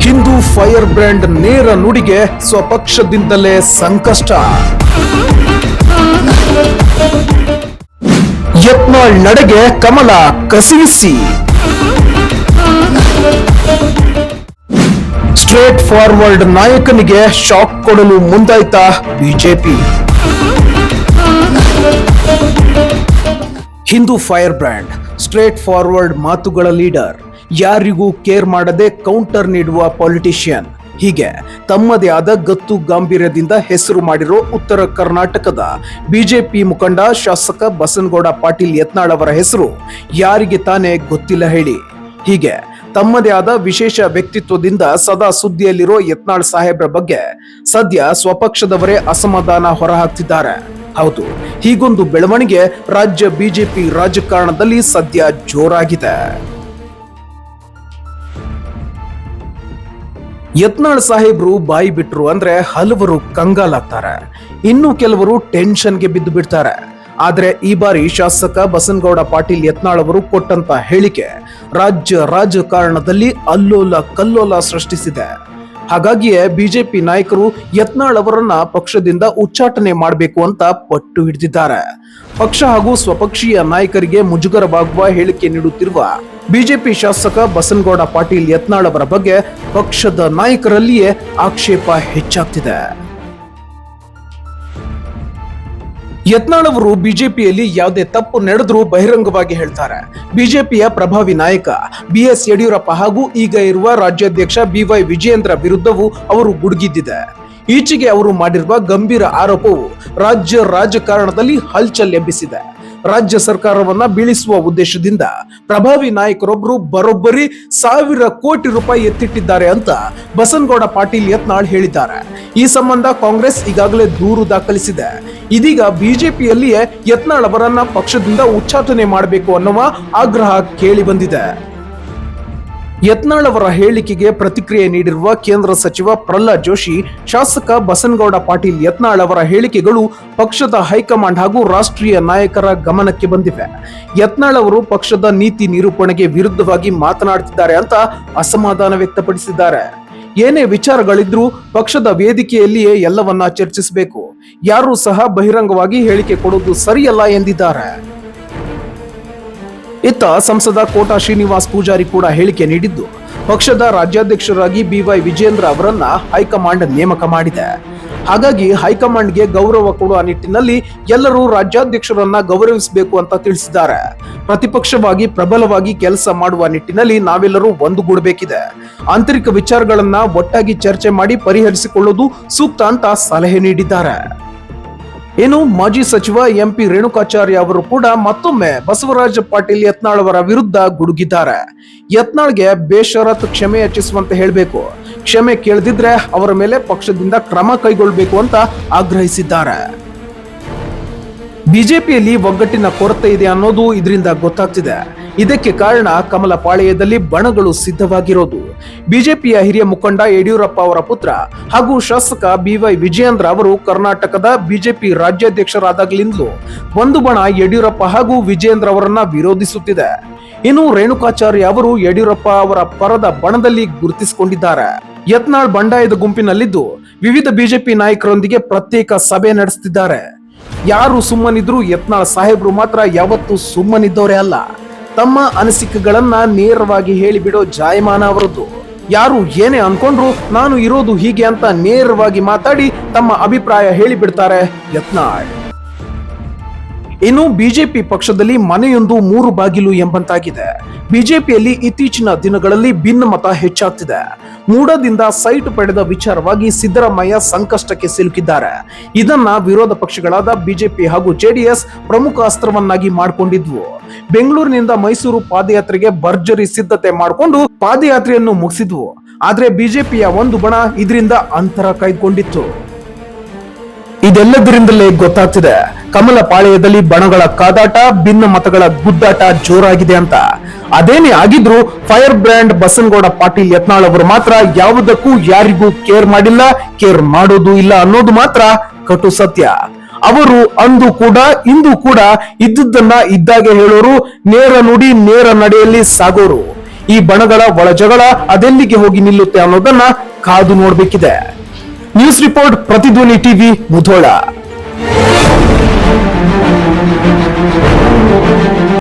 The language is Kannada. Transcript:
ಹಿಂದೂ ಫೈರ್ ಬ್ರ್ಯಾಂಡ್ ನೇರ ನುಡಿಗೆ ಸ್ವಪಕ್ಷದಿಂದಲೇ ಸಂಕಷ್ಟ. ಯತ್ನಾಳ್ ನಡೆಗೆ ಕಮಲ ಕಸಿವಿಸಿ. ಸ್ಟ್ರೇಟ್ ಫಾರ್ವರ್ಡ್ ನಾಯಕನಿಗೆ ಶಾಕ್ ಕೊಡಲು ಮುಂದಾಯ್ತಾ BJP. Hindu fire brand straight forward ಮಾತುಗಳ ಲೀಡರ್, ಯಾರಿಗೂ ಕೇರ್ ಮಾಡದೆ ಕೌಂಟರ್ ನೀಡುವ ಪೊಲಿಟಿಷಿಯನ್, ಹೀಗೆ ತಮ್ಮದೇ ಆದ ಗತ್ತು ಗಾಂಭೀರ್ಯದಿಂದ ಹೆಸರು ಮಾಡಿರೋ ಉತ್ತರ ಕರ್ನಾಟಕದ ಬಿಜೆಪಿ ಮುಖಂಡ ಶಾಸಕ ಬಸನಗೌಡ ಪಾಟೀಲ್ ಯತ್ನಾಳ್ ಅವರ ಹೆಸರು ಯಾರಿಗೆ ತಾನೇ ಗೊತ್ತಿಲ್ಲ ಹೇಳಿ. ಹೀಗೆ ತಮ್ಮದೇ ಆದ ವಿಶೇಷ ವ್ಯಕ್ತಿತ್ವದಿಂದ ಸದಾ ಸುದ್ದಿಯಲ್ಲಿರೋ ಯತ್ನಾಳ್ ಸಾಹೇಬ್ರ ಬಗ್ಗೆ ಸದ್ಯ ಸ್ವಪಕ್ಷದವರೇ ಅಸಮಾಧಾನ ಹೊರಹಾಕ್ತಿದ್ದಾರೆ. ಹೌದು, ಹೀಗೊಂದು ಬೆಳವಣಿಗೆ ರಾಜ್ಯ ಬಿಜೆಪಿ ರಾಜಕಾರಣದಲ್ಲಿ ಸದ್ಯ ಜೋರಾಗಿದೆ. ಯತ್ನಾಳ್ ಸಾಹೇಬ್ರು ಬಾಯಿ ಬಿಟ್ರು ಅಂದ್ರೆ ಹಲವರು ಕಂಗಾಲಾಗ್ತಾರೆ, ಇನ್ನು ಕೆಲವರು ಟೆನ್ಷನ್ಗೆ ಬಿದ್ದು ಬಿಡ್ತಾರೆ. ಆದ್ರೆ ಈ ಬಾರಿ ಶಾಸಕ ಬಸನಗೌಡ ಪಾಟೀಲ್ ಯತ್ನಾಳ್ ಅವರು ಕೊಟ್ಟಂತ ಹೇಳಿಕೆ ರಾಜ್ಯ ರಾಜಕಾರಣದಲ್ಲಿ ಅಲ್ಲೋಲ ಕಲ್ಲೋಲ ಸೃಷ್ಟಿಸಿದೆ. ಹಾಗಾಗಿಯೇ ಬಿಜೆಪಿ ನಾಯಕರು ಯತ್ನಾಳ್ ಅವರನ್ನ ಪಕ್ಷದಿಂದ ಉಚ್ಚಾಟನೆ ಮಾಡಬೇಕು ಅಂತ ಪಟ್ಟು ಹಿಡಿದಿದ್ದಾರೆ. ಪಕ್ಷ ಹಾಗೂ ಸ್ವಪಕ್ಷೀಯ ನಾಯಕರಿಗೆ ಮುಜುಗರವಾಗುವ ಹೇಳಿಕೆ ನೀಡುತ್ತಿರುವ ಬಿಜೆಪಿ ಶಾಸಕ ಬಸನಗೌಡ ಪಾಟೀಲ್ ಯತ್ನಾಳ್ ಅವರ ಬಗ್ಗೆ ಪಕ್ಷದ ನಾಯಕರಲ್ಲಿಯೇ ಆಕ್ಷೇಪ ಹೆಚ್ಚಾಗ್ತಿದೆ. ಯತ್ನಾಳ್ ಅವರು ಬಿಜೆಪಿಯಲ್ಲಿ ಯಾವುದೇ ತಪ್ಪು ನಡೆದ್ರೂ ಬಹಿರಂಗವಾಗಿ ಹೇಳ್ತಾರೆ. ಬಿಜೆಪಿಯ ಪ್ರಭಾವಿ ನಾಯಕ BS ಯಡಿಯೂರಪ್ಪ ಹಾಗೂ ಈಗ ಇರುವ ರಾಜ್ಯಾಧ್ಯಕ್ಷ BY ವಿಜಯೇಂದ್ರ ವಿರುದ್ಧವೂ ಅವರು ಗುಡುಗಿದ್ದಿದೆ. ಈಚೆಗೆ ಅವರು ಮಾಡಿರುವ ಗಂಭೀರ ಆರೋಪವು ರಾಜ್ಯ ರಾಜಕಾರಣದಲ್ಲಿ ಹಲ್ಚಲ್ ಎಬ್ಬಿಸಿದೆ. ರಾಜ್ಯ ಸರ್ಕಾರವನ್ನ ಬೀಳಿಸುವ ಉದ್ದೇಶದಿಂದ ಪ್ರಭಾವಿ ನಾಯಕರೊಬ್ಬರು ಬರೋಬ್ಬರಿ 1,000 ಕೋಟಿ ರೂಪಾಯಿ ಎತ್ತಿಟ್ಟಿದ್ದಾರೆ ಅಂತ ಬಸನಗೌಡ ಪಾಟೀಲ್ ಯತ್ನಾಳ್ ಹೇಳಿದ್ದಾರೆ. ಈ ಸಂಬಂಧ ಕಾಂಗ್ರೆಸ್ ಈಗಾಗಲೇ ದೂರು ದಾಖಲಿಸಿದೆ. ಇದೀಗ ಬಿಜೆಪಿಯಲ್ಲಿಯೇ ಯತ್ನಾಳ್ ಅವರನ್ನ ಪಕ್ಷದಿಂದ ಉಚ್ಚಾಟನೆ ಮಾಡಬೇಕು ಅನ್ನುವ ಆಗ್ರಹ ಕೇಳಿ ಬಂದಿದೆ. ಯತ್ನಾಳ್ ಅವರ ಹೇಳಿಕೆಗೆ ಪ್ರತಿಕ್ರಿಯೆ ನೀಡಿರುವ ಕೇಂದ್ರ ಸಚಿವ ಪ್ರಹ್ಲಾದ್ ಜೋಶಿ, ಶಾಸಕ ಬಸನಗೌಡ ಪಾಟೀಲ್ ಯತ್ನಾಳ್ ಅವರ ಹೇಳಿಕೆಗಳು ಪಕ್ಷದ ಹೈಕಮಾಂಡ್ ಹಾಗೂ ರಾಷ್ಟ್ರೀಯ ನಾಯಕರ ಗಮನಕ್ಕೆ ಬಂದಿವೆ. ಯತ್ನಾಳ್ ಅವರು ಪಕ್ಷದ ನೀತಿ ನಿರೂಪಣೆಗೆ ವಿರುದ್ಧವಾಗಿ ಮಾತನಾಡುತ್ತಿದ್ದಾರೆ ಅಂತ ಅಸಮಾಧಾನ ವ್ಯಕ್ತಪಡಿಸಿದ್ದಾರೆ. ಏನೇ ವಿಚಾರಗಳಿದ್ರೂ ಪಕ್ಷದ ವೇದಿಕೆಯಲ್ಲಿಯೇ ಎಲ್ಲವನ್ನ ಚರ್ಚಿಸಬೇಕು, ಯಾರೂ ಸಹ ಬಹಿರಂಗವಾಗಿ ಹೇಳಿಕೆ ಕೊಡುವುದು ಸರಿಯಲ್ಲ ಎಂದಿದ್ದಾರೆ. ಇತ್ತ ಸಂಸದ ಕೋಟಾ ಶ್ರೀನಿವಾಸ್ ಪೂಜಾರಿ ಕೂಡ ಹೇಳಿಕೆ ನೀಡಿದ್ದು, ಪಕ್ಷದ ರಾಜ್ಯಾಧ್ಯಕ್ಷರಾಗಿ BY ವಿಜಯೇಂದ್ರ ಅವರನ್ನ ಹೈಕಮಾಂಡ್ ನೇಮಕ ಮಾಡಿದೆ. ಹಾಗಾಗಿ ಹೈಕಮಾಂಡ್ಗೆ ಗೌರವ ಕೊಡುವ ನಿಟ್ಟಿನಲ್ಲಿ ಎಲ್ಲರೂ ರಾಜ್ಯಾಧ್ಯಕ್ಷರನ್ನ ಗೌರವಿಸಬೇಕು ಅಂತ ತಿಳಿಸಿದ್ದಾರೆ. ಪ್ರತಿಪಕ್ಷವಾಗಿ ಪ್ರಬಲವಾಗಿ ಕೆಲಸ ಮಾಡುವ ನಿಟ್ಟಿನಲ್ಲಿ ನಾವೆಲ್ಲರೂ ಒಂದುಗೂಡಬೇಕಿದೆ. ಆಂತರಿಕ ವಿಚಾರಗಳನ್ನ ಒಟ್ಟಾಗಿ ಚರ್ಚೆ ಮಾಡಿ ಪರಿಹರಿಸಿಕೊಳ್ಳುವುದು ಸೂಕ್ತ ಅಂತ ಸಲಹೆ ನೀಡಿದ್ದಾರೆ. ಇನ್ನು ಮಾಜಿ ಸಚಿವ MP ರೇಣುಕಾಚಾರ್ಯ ಅವರು ಕೂಡ ಮತ್ತೊಮ್ಮೆ ಬಸವರಾಜ ಪಾಟೀಲ್ ಯತ್ನಾಳ್ ಅವರ ವಿರುದ್ಧ ಗುಡುಗಿದ್ದಾರೆ. ಯತ್ನಾಳ್ಗೆ ಬೇಷರತ್ ಕ್ಷಮೆ ಯಾಚಿಸುವಂತೆ ಹೇಳಬೇಕು, ಕ್ಷಮೆ ಕೇಳದಿದ್ರೆ ಅವರ ಮೇಲೆ ಪಕ್ಷದಿಂದ ಕ್ರಮ ಕೈಗೊಳ್ಳಬೇಕು ಅಂತ ಆಗ್ರಹಿಸಿದ್ದಾರೆ. ಬಿಜೆಪಿಯಲ್ಲಿ ಒಗ್ಗಟ್ಟಿನ ಕೊರತೆ ಇದೆ ಅನ್ನೋದು ಇದರಿಂದ ಗೊತ್ತಾಗ್ತಿದೆ. ಇದಕ್ಕೆ ಕಾರಣ ಕಮಲ ಪಾಳೆಯದಲ್ಲಿ ಬಣಗಳು ಸಿದ್ಧವಾಗಿರೋದು. ಬಿಜೆಪಿಯ ಹಿರಿಯ ಮುಖಂಡ ಯಡಿಯೂರಪ್ಪ ಅವರ ಪುತ್ರ ಹಾಗೂ ಶಾಸಕ BY ವಿಜಯೇಂದ್ರ ಅವರು ಕರ್ನಾಟಕದ ಬಿಜೆಪಿ ರಾಜ್ಯಾಧ್ಯಕ್ಷರಾದಾಗಲಿಂದಲೂ ಒಂದು ಬಣ ಯಡಿಯೂರಪ್ಪ ಹಾಗೂ ವಿಜಯೇಂದ್ರ ಅವರನ್ನ ವಿರೋಧಿಸುತ್ತಿದೆ. ಇನ್ನು ರೇಣುಕಾಚಾರ್ಯ ಅವರು ಯಡಿಯೂರಪ್ಪ ಅವರ ಪರದ ಬಣದಲ್ಲಿ ಗುರುತಿಸಿಕೊಂಡಿದ್ದಾರೆ. ಯತ್ನಾಳ್ ಬಂಡಾಯದ ಗುಂಪಿನಲ್ಲಿದ್ದು ವಿವಿಧ ಬಿಜೆಪಿ ನಾಯಕರೊಂದಿಗೆ ಪ್ರತ್ಯೇಕ ಸಭೆ ನಡೆಸುತ್ತಿದ್ದಾರೆ. ಯಾರು ಸುಮ್ಮನಿದ್ರು ಯತ್ನಾಳ್ ಸಾಹೇಬ್ರು ಮಾತ್ರ ಯಾವತ್ತೂ ಸುಮ್ಮನಿದ್ದವರೇ ಅಲ್ಲ. ತಮ್ಮ ಅನಿಸಿಕೆಗಳನ್ನ ನೇರವಾಗಿ ಹೇಳಿಬಿಡೋ ಜಾಯಮಾನ ಅವರದ್ದು. ಯಾರು ಏನೇ ಅನ್ಕೊಂಡ್ರು ನಾನು ಇರೋದು ಹೀಗೆ ಅಂತ ನೇರವಾಗಿ ಮಾತಾಡಿ ತಮ್ಮ ಅಭಿಪ್ರಾಯ ಹೇಳಿಬಿಡ್ತಾರೆ ಯತ್ನಾಳ್. ಇನ್ನು ಬಿಜೆಪಿ ಪಕ್ಷದಲ್ಲಿ ಮನೆಯೊಂದು 3 ಬಾಗಿಲು ಎಂಬಂತಾಗಿದೆ. ಬಿಜೆಪಿಯಲ್ಲಿ ಇತ್ತೀಚಿನ ದಿನಗಳಲ್ಲಿ ಭಿನ್ನಮತ ಹೆಚ್ಚಾಗ್ತಿದೆ. ಮೂಡದಿಂದ ಸೈಟ್ ಪಡೆದ ವಿಚಾರವಾಗಿ ಸಿದ್ದರಾಮಯ್ಯ ಸಂಕಷ್ಟಕ್ಕೆ ಸಿಲುಕಿದ್ದಾರೆ. ಇದನ್ನ ವಿರೋಧ ಪಕ್ಷಗಳಾದ ಬಿಜೆಪಿ ಹಾಗೂ JDS ಪ್ರಮುಖ ಅಸ್ತ್ರವನ್ನಾಗಿ ಮಾಡಿಕೊಂಡಿದ್ವು. ಬೆಂಗಳೂರಿನಿಂದ ಮೈಸೂರು ಪಾದಯಾತ್ರೆಗೆ ಭರ್ಜರಿ ಸಿದ್ಧತೆ ಮಾಡಿಕೊಂಡು ಪಾದಯಾತ್ರೆಯನ್ನು ಮುಗಿಸಿದ್ವು. ಆದ್ರೆ ಬಿಜೆಪಿಯ ಒಂದು ಬಣ ಇದರಿಂದ ಅಂತರ ಕಾಯ್ದುಕೊಂಡಿತ್ತು. ಇದೆಲ್ಲದರಿಂದಲೇ ಗೊತ್ತಾಗ್ತಿದೆ ಕಮಲ ಪಾಳೆಯದಲ್ಲಿ ಬಣಗಳ ಕಾದಾಟ, ಭಿನ್ನ ಮತಗಳ ಗುದ್ದಾಟ ಜೋರಾಗಿದೆ ಅಂತ. ಅದೇನೇ ಆಗಿದ್ರು ಫೈರ್ ಬ್ರ್ಯಾಂಡ್ ಬಸನಗೌಡ ಪಾಟೀಲ್ ಯತ್ನಾಳ್ ಅವರು ಮಾತ್ರ ಯಾವುದಕ್ಕೂ ಯಾರಿಗೂ ಕೇರ್ ಮಾಡಿಲ್ಲ, ಕೇರ್ ಮಾಡೋದು ಇಲ್ಲ ಅನ್ನೋದು ಮಾತ್ರ ಕಟು ಸತ್ಯ. ಅವರು ಅಂದು ಕೂಡ ಇಂದು ಕೂಡ ಇದ್ದುದನ್ನ ಇದ್ದಾಗೆ ಹೇಳೋರು, ನೇರ ನುಡಿ ನೇರ ನಡೆಯಲ್ಲಿ ಸಾಗೋರು. ಈ ಬಣಗಳ ಒಳಜಗಳ ಅದೆಲ್ಲಿಗೆ ಹೋಗಿ ನಿಲ್ಲುತ್ತೆ ಅನ್ನೋದನ್ನ ಕಾದು ನೋಡ್ಬೇಕಿದೆ. ನ್ಯೂಸ್ ರಿಪೋರ್ಟ್ ಪ್ರತಿಧ್ವನಿ ಟಿವಿ ಮುಧೋಳ.